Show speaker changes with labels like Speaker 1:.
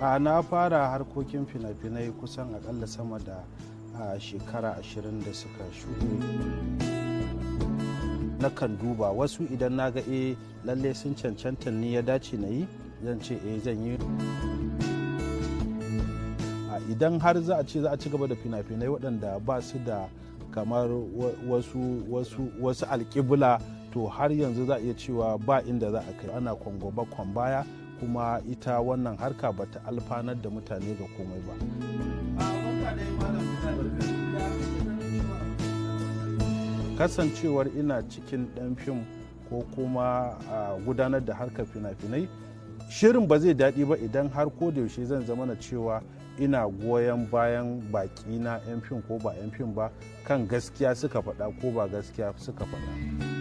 Speaker 1: Na fara harkokin fina-finai kusan akalla sama da shekara 20 da suka shuɗe. Nakan duba wasu idan na ga lalle sun cancanta ni ya dace na yi, zan ce zan yi. Idan har za a ce za a ci gaba da fina-finai waɗanda ba su da kamar wasu alƙibla, to har yanzu za a iya cewa ba inda za a kai, ana kwangoba kwan baya, kuma ita wannan harka ba ta alfanar da mutane ga komai ba. Kasancewar ina cikin ɗan fim ko kuma gudanar da harkar fina-finai, shirin ba zai daɗi ba idan har ko da yaushe zan zama na cewa ina goyon bayan baƙi na 'yan fim ko ba 'yan fim ba kan gaskiya suka faɗa ko ba gaskiya suka faɗa.